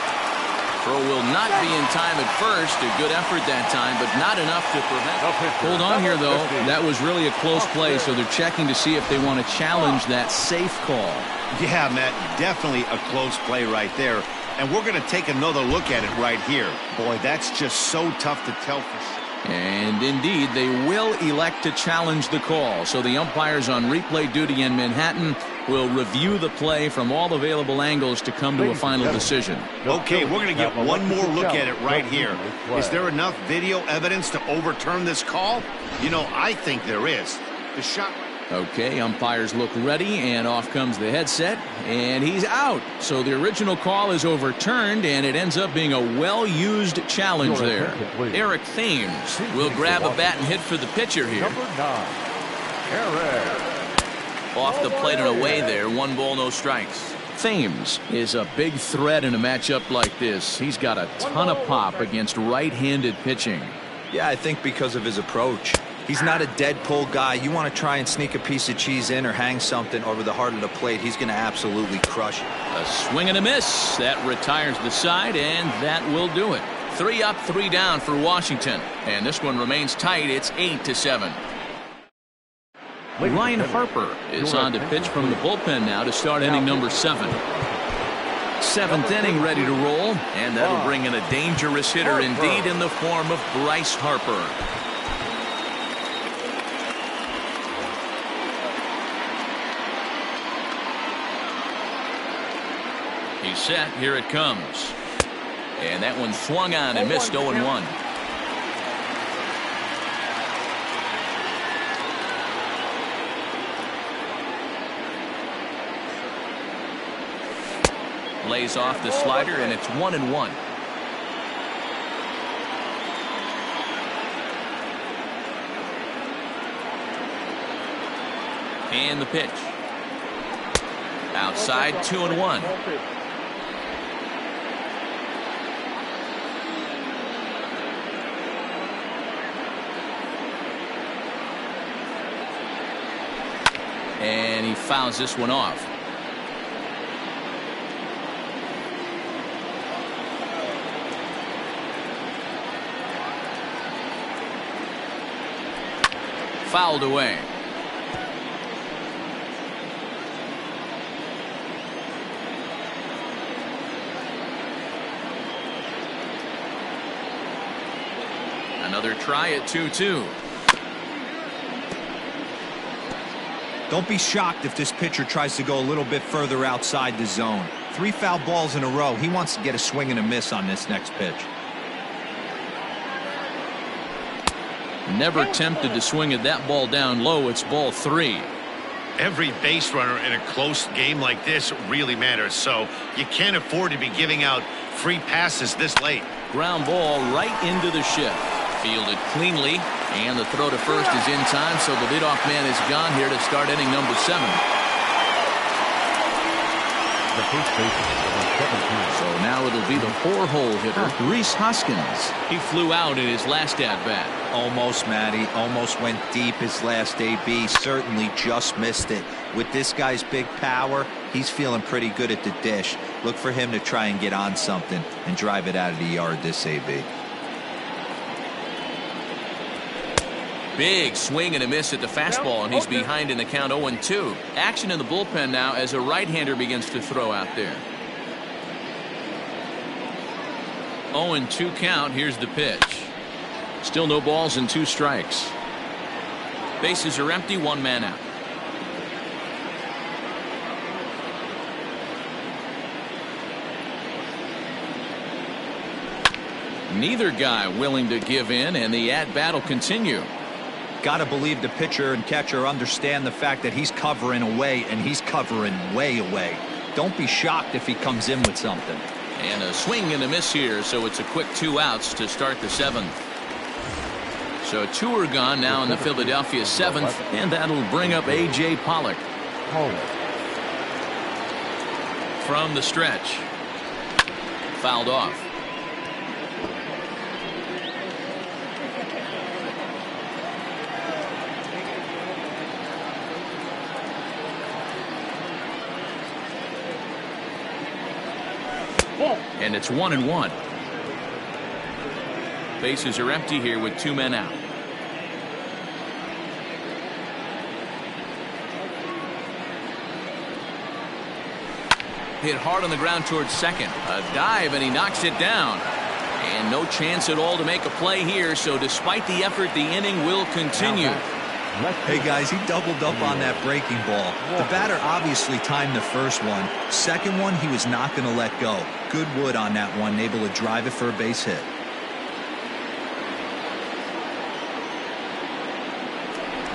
Throw will not be in time at first. A good effort that time, but not enough to prevent. Hold on here, though. That was really a close play, so they're checking to see if they want to challenge that safe call. Yeah, Matt, definitely a close play right there. And we're going to take another look at it right here. Boy, that's just so tough to tell for sure. And indeed, they will elect to challenge the call. So the umpires on replay duty in Manhattan will review the play from all available angles to come to a final decision. Okay, we're going to get one more look at it right here. Is there enough video evidence to overturn this call? You know, I think there is. The shot. Okay, umpires look ready, and off comes the headset, and he's out. So the original call is overturned, and it ends up being a well-used challenge there. Eric Thames will grab a bat and hit for the pitcher here. Number 9, Eric. Off the plate and away there, 1 ball, no strikes. Thames is a big threat in a matchup like this. He's got a ton of pop against right-handed pitching. Yeah, I think because of his approach. He's not a dead pull guy. You want to try and sneak a piece of cheese in or hang something over the heart of the plate. He's going to absolutely crush it. A swing and a miss. That retires the side, and that will do it. 3 up, 3 down for Washington. And this one remains tight. It's 8-7. Ryan Harper is on to pitch from the bullpen now to start inning number 7. 7th inning ready to roll, and that'll bring in a dangerous hitter indeed in the form of Bryce Harper. He's set. Here it comes. And that one swung on and missed 0-1. Lays off the slider, and it's 1-1. And the pitch. Outside, 2-1. And he fouls this one off. Fouled away. Another try at 2-2. Don't be shocked if this pitcher tries to go a little bit further outside the zone. 3 foul balls in a row. He wants to get a swing and a miss on this next pitch. Never tempted to swing at that ball down low. It's ball 3. Every base runner in a close game like this really matters, so you can't afford to be giving out free passes this late. Ground ball right into the shift. Fielded cleanly, and the throw to first is in time, so the leadoff man is gone here to start inning number 7. The first baseman, number 17. So now it'll be the 4-hole hitter, Reese Hoskins. He flew out in his last at-bat. Almost, Matty. Almost went deep his last AB. Certainly just missed it. With this guy's big power, he's feeling pretty good at the dish. Look for him to try and get on something and drive it out of the yard this AB. Big swing and a miss at the fastball, and he's behind in the count 0-2. Action in the bullpen now as a right-hander begins to throw out there. 0-2 count. Here's the pitch. Still no balls and 2 strikes. Bases are empty, 1 man out. Neither guy willing to give in, and the at-bat will continue. Got to believe the pitcher and catcher understand the fact that he's covering away, and he's covering way away. Don't be shocked if he comes in with something. And a swing and a miss here, so it's a quick 2 outs to start the 7th. So 2 are gone now in the Philadelphia 7th, and that'll bring up A.J. Pollard. From the stretch. Fouled off. And it's 1-1. Bases are empty here with 2 men out. Hit hard on the ground towards second. A dive, and he knocks it down. And no chance at all to make a play here, so despite the effort, the inning will continue. Hey guys, he doubled up on that breaking ball. The batter obviously timed the first one. Second one, he was not going to let go. Good wood on that one, able to drive it for a base hit.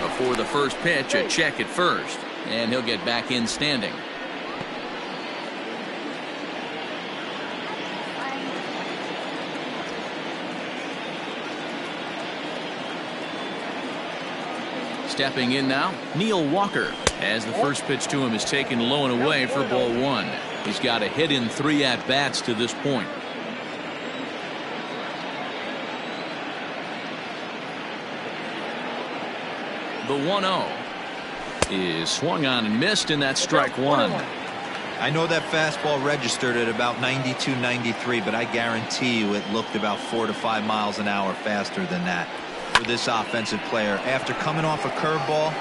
Before the first pitch, a check at first, and he'll get back in standing. Stepping in now, Neil Walker, as the first pitch to him is taken low and away for ball 1. He's got a hit in 3 at-bats to this point. The 1-0 is swung on and missed, and that's strike 1. I know that fastball registered at about 92, 93, but I guarantee you it looked about 4 to 5 miles an hour faster than that. For this offensive player, after coming off a curveball,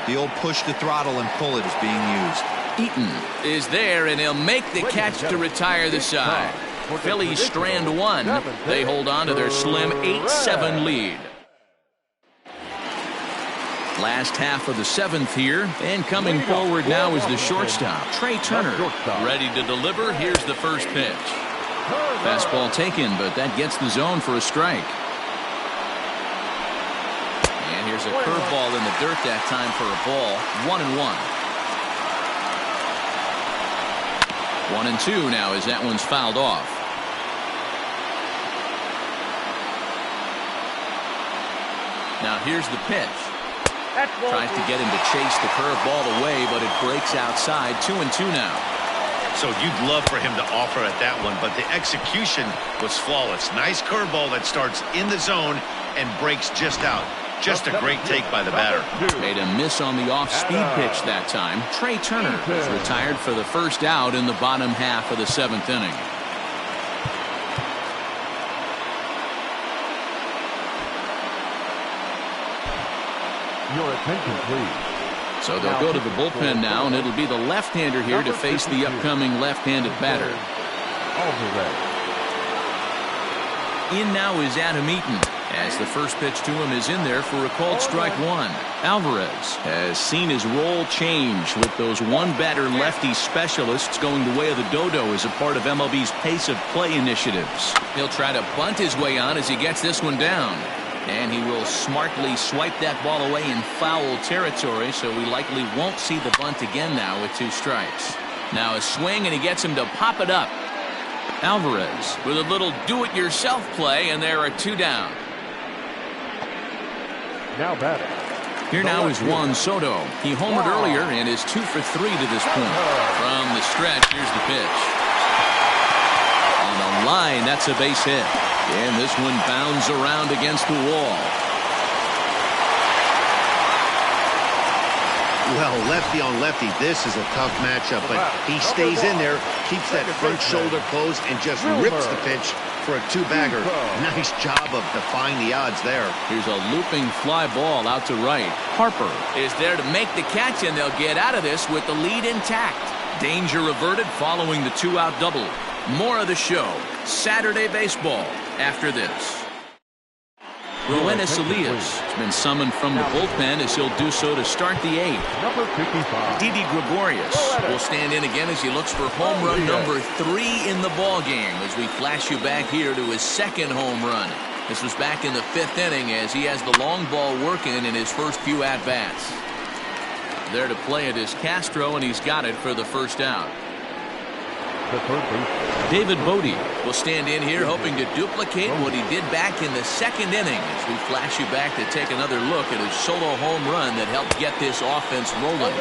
the old push the throttle and pull it is being used. Eaton is there, and he'll make the catch to retire the side. Phillies strand 1. They hold on to their slim 8-7 lead. Last half of the 7th here, and coming forward now is the shortstop, Trey Turner. Ready to deliver. Here's the first pitch. Fastball taken, but that gets the zone for a strike. And here's a curveball in the dirt that time for a ball. 1-1. 1-2 now as that one's fouled off. Now here's the pitch. Tries to get him to chase the curveball away, but it breaks outside. 2-2 now. So you'd love for him to offer at that one, but the execution was flawless. Nice curveball that starts in the zone and breaks just out. Just a great take by the batter. Made a miss on the off-speed pitch that time. Trey Turner is retired for the first out in the bottom half of the 7th inning. Your attention, please. So they'll go to the bullpen now, and it'll be the left-hander here to face the upcoming left-handed batter. In now is Adam Eaton, as the first pitch to him is in there for a called strike 1. Alvarez has seen his role change with those one-batter lefty specialists going the way of the dodo as a part of MLB's pace of play initiatives. He'll try to bunt his way on as he gets this one down. And he will smartly swipe that ball away in foul territory, so we likely won't see the bunt again now with 2 strikes. Now a swing, and he gets him to pop it up. Alvarez with a little do-it-yourself play, and there are 2 down. Now batting. Here now is Juan Soto. He homered earlier and is 2 for 3 to this point. From the stretch, here's the pitch. On the line, that's a base hit. And this one bounds around against the wall. Well, lefty on lefty, this is a tough matchup, but he stays in there, keeps that front shoulder closed, and just rips the pitch for a 2-bagger. Nice job of defying the odds there. Here's a looping fly ball out to right. Harper is there to make the catch, and they'll get out of this with the lead intact. Danger averted following the 2-out double. More of the show. Saturday baseball after this. Roenis Elias has been summoned from the bullpen as he'll do so to start the 8th. Number 55. Didi Gregorius will stand in again as he looks for home run number 3 in the ball game as we flash you back here to his 2nd home run. This was back in the 5th inning as he has the long ball working in his first few at-bats. There to play it is Castro, and he's got it for the first out. The third baseman. David Bodie will stand in here hoping to duplicate what he did back in the 2nd inning as we flash you back to take another look at his solo home run that helped get this offense rolling.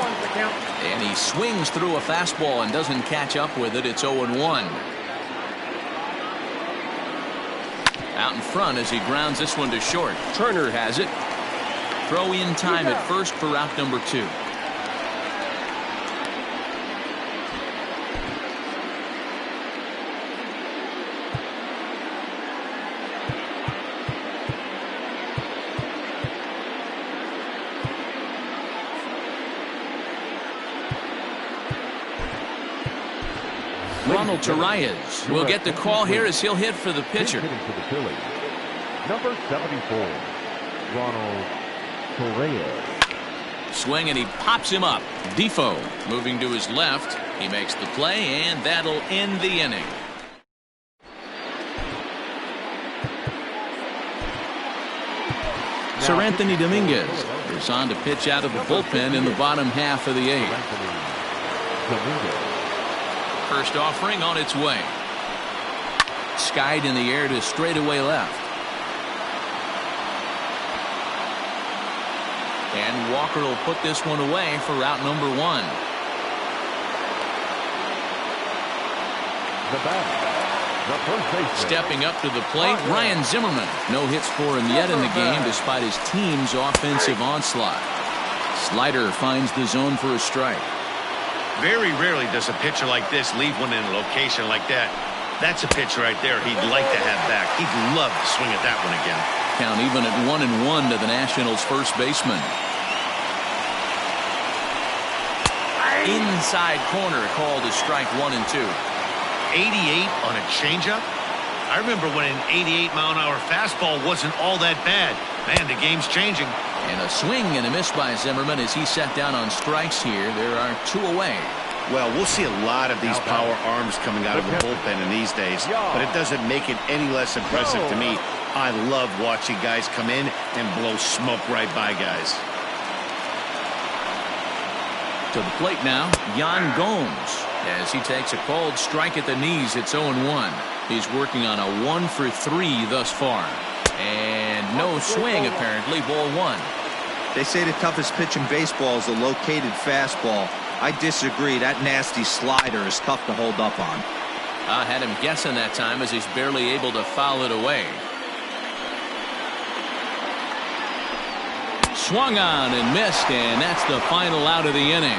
And he swings through a fastball and doesn't catch up with it. It's 0-1. Out in front as he grounds this one to short. Turner has it. Throw in time at first for out number 2. Ronald Torreyes will get the call here as he'll hit for the pitcher. Hitting for the Phillies. Number 74, Ronald Torreyes. Swing, and he pops him up. Defoe moving to his left. He makes the play, and that'll end the inning. Sir Anthony Dominguez is on to pitch out of the bullpen in the bottom half of the 8th. First offering on its way. Skied in the air to straightaway left. And Walker will put this one away for out number 1. The batter, the first baseman. Stepping up to the plate, Ryan Zimmerman. No hits for him yet in the game despite his team's offensive onslaught. Slider finds the zone for a strike. Very rarely does a pitcher like this leave one in a location like that. That's a pitch right there he'd like to have back. He'd love to swing at that one again. Count even at 1-1 to the Nationals' first baseman. Inside corner called as strike 1 and 2. 88 on a changeup. I remember when an 88-mile-an-hour fastball wasn't all that bad. Man, the game's changing. And a swing and a miss by Zimmerman as he sat down on strikes here. There are 2 away. Well, we'll see a lot of these power arms coming out of the bullpen in these days, but it doesn't make it any less impressive to me. I love watching guys come in and blow smoke right by guys. To the plate now, Yawn Gomes. As he takes a called strike at the knees, it's 0-1. He's working on a 1 for 3 thus far. And no swing, apparently. Ball 1. They say the toughest pitch in baseball is a located fastball. I disagree. That nasty slider is tough to hold up on. I had him guessing that time as he's barely able to foul it away. Swung on and missed, and that's the final out of the inning.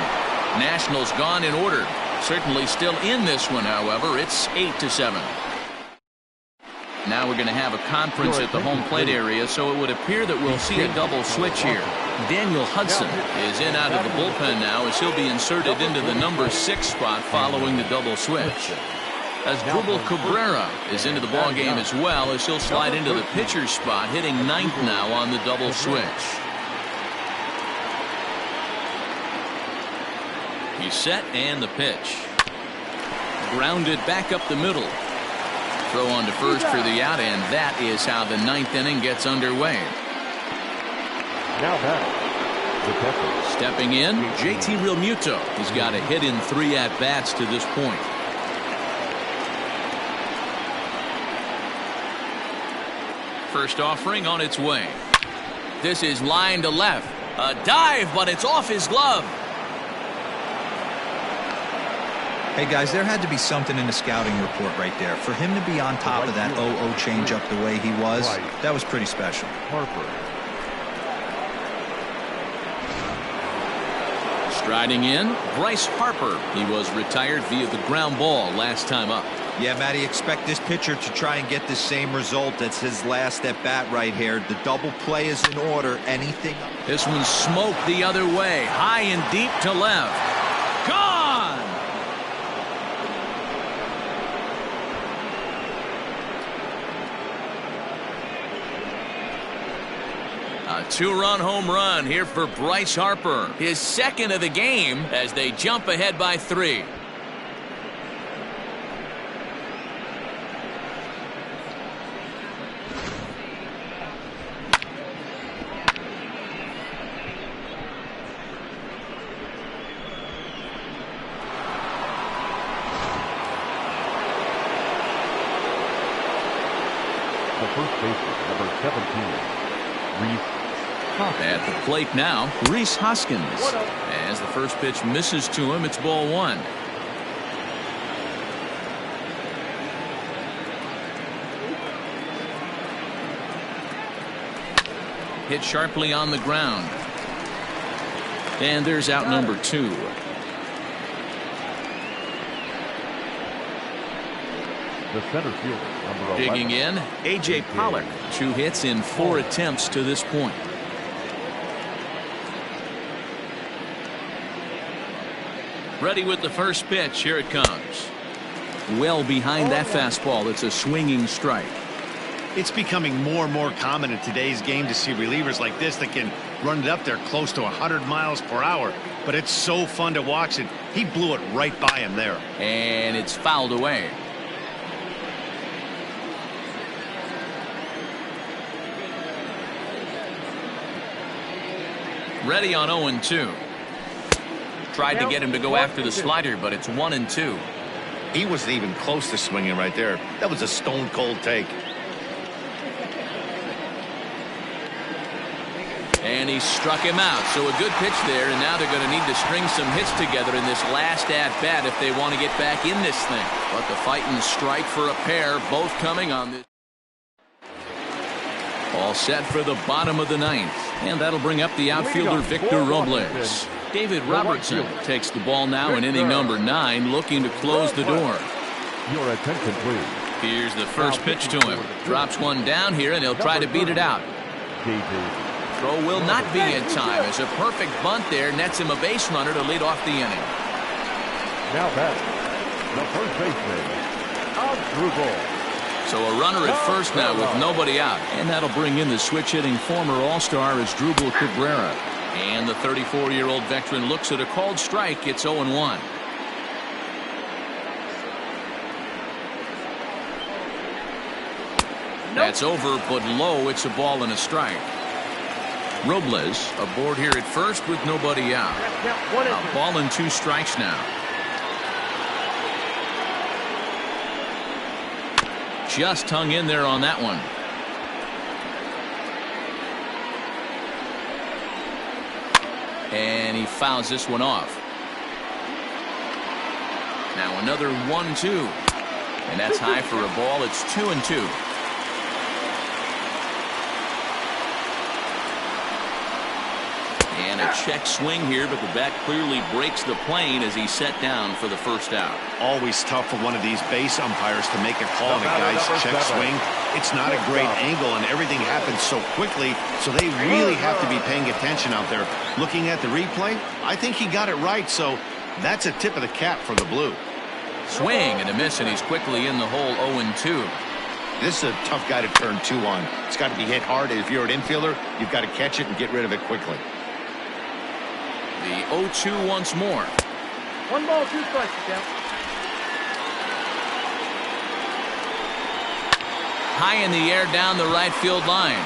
Nationals gone in order. Certainly still in this one, however. It's 8-7. Now we're going to have a conference at the home plate area, so it would appear that we'll see a double switch here. Daniel Hudson is in out of the bullpen now as he'll be inserted into the number 6 spot following the double switch. As Drupal Cabrera is into the ballgame as well as he'll slide into the pitcher's spot, hitting 9th now on the double switch. He's set and the pitch. Grounded back up the middle. Throw on to first for the out, and that is how the ninth inning gets underway. Now back, the catcher. Stepping in, JT Realmuto. He's got a hit in 3 at-bats to this point. First offering on its way. This is line to left. A dive, but it's off his glove. Hey, guys, there had to be something in the scouting report right there. For him to be on top of that 0-0 changeup the way he was, that was pretty special. Harper. Striding in, Bryce Harper. He was retired via the ground ball last time up. Yeah, Matty, expect this pitcher to try and get the same result. That's his last at bat right here. The double play is in order. Anything. This one smoked the other way, high and deep to left. Gone! A 2-run home run here for Bryce Harper. His second of the game as they jump ahead by 3. The first baseman, number 17, Reese Hoskins. At the plate now, Reese Hoskins. As the first pitch misses to him, it's ball 1. Hit sharply on the ground. And there's out number 2. The center fielder, number 11. Digging in, A.J. Pollard. 2 hits in 4 attempts to this point. Ready with the first pitch. Here it comes. Well behind that fastball. It's a swinging strike. It's becoming more and more common in today's game to see relievers like this that can run it up there close to 100 miles per hour. But it's so fun to watch it. He blew it right by him there. And it's fouled away. Ready on 0-2. Tried to get him to go after the slider, but it's 1-2. He wasn't even close to swinging right there. That was a stone cold take. And he struck him out. So a good pitch there, and now they're going to need to string some hits together in this last at-bat if they want to get back in this thing. But the fighting strike for a pair, both coming on this. All set for the bottom of the 9th. And that'll bring up the outfielder Victor Robles. David Robertson takes the ball now in inning number 9, looking to close the door. Your attention, please. Here's the first pitch to him. Drops one down here, and he'll try to beat it out. Throw will not be in time as a perfect bunt there nets him a base runner to lead off the inning. Now back, the first baseman, Curveball. So a runner at first now with nobody out. And that'll bring in the switch-hitting former All-Star Asdrubal Cabrera. And the 34-year-old veteran looks at a called strike. It's 0-1. That's over, but low. It's a ball and a strike. Robles aboard here at first with nobody out. A ball and 2 strikes now. Just hung in there on that one. And he fouls this one off. Now another 1-2. And that's high for a ball. It's 2-2. And a check swing here, but the bat clearly breaks the plane as he's set down for the first out. Always tough for one of these base umpires to make a call on a guy's check swing. It's not a great angle, and everything happens so quickly, so they really have to be paying attention out there. Looking at the replay, I think he got it right, so that's a tip of the cap for the Blue. Swing and a miss, and he's quickly in the hole. 0-2. This is a tough guy to turn 2 on. It's got to be hit hard, and if you're an infielder, you've got to catch it and get rid of it quickly. The 0-2 once more. 1 ball, 2 strikes, count. high in the air down the right field line.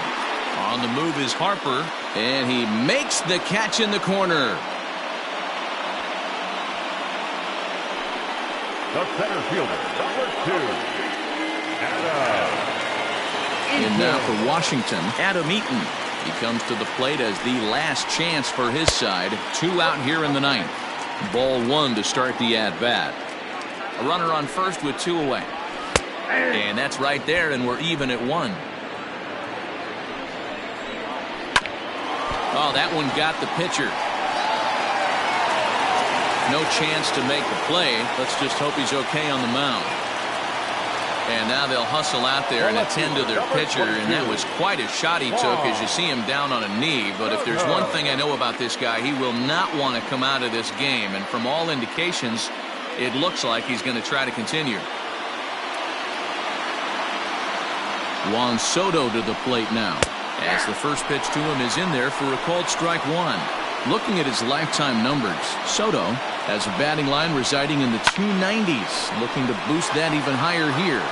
On the move is Harper, and he makes the catch in the corner. The center fielder, number 2, Adam. And now for Washington, Adam Eaton. He comes to the plate as the last chance for his side. 2 out here in the 9th. Ball 1 to start the at-bat. A runner on first with 2 away. And that's right there, and we're even at 1. Oh, that one got the pitcher. No chance to make the play. Let's just hope he's okay on the mound. And now they'll hustle out there and attend to their pitcher, and that was quite a shot he took as you see him down on a knee. But if there's one thing I know about this guy, he will not want to come out of this game. And from all indications, it looks like he's going to try to continue. Juan Soto to the plate now, as the first pitch to him is in there for a called strike 1. Looking at his lifetime numbers, Soto has a batting line residing in the 290s, looking to boost that even higher here.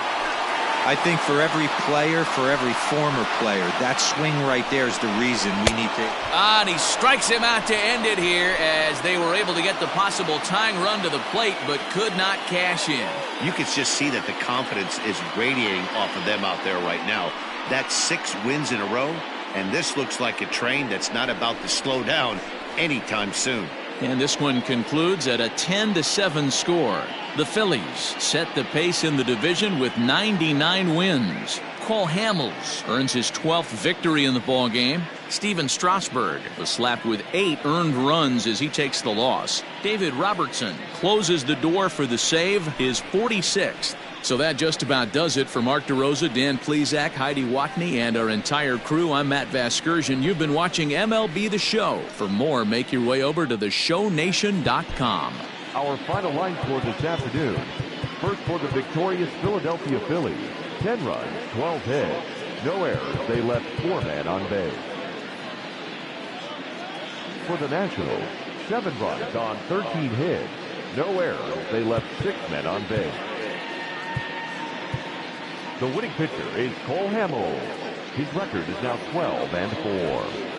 I think for every player, for every former player, that swing right there is the reason we need to. And he strikes him out to end it here as they were able to get the possible tying run to the plate, but could not cash in. You can just see that the confidence is radiating off of them out there right now. That's 6 wins in a row, and this looks like a train that's not about to slow down anytime soon. And this one concludes at a 10-7 score. The Phillies set the pace in the division with 99 wins. Cole Hamels earns his 12th victory in the ball game. Steven Strasberg was slapped with 8 earned runs as he takes the loss. David Robertson closes the door for the save, his 46th. So that just about does it for Mark DeRosa, Dan Plesac, Heidi Watney, and our entire crew. I'm Matt Vasgersian. You've been watching MLB The Show. For more, make your way over to theshownation.com. Our final line score this afternoon. First for the victorious Philadelphia Phillies. 10 runs, 12 hits. No errors. They left 4 men on base. For the Nationals, 7 runs on 13 hits. No errors. They left 6 men on base. The winning pitcher is Cole Hamels. His record is now 12-4.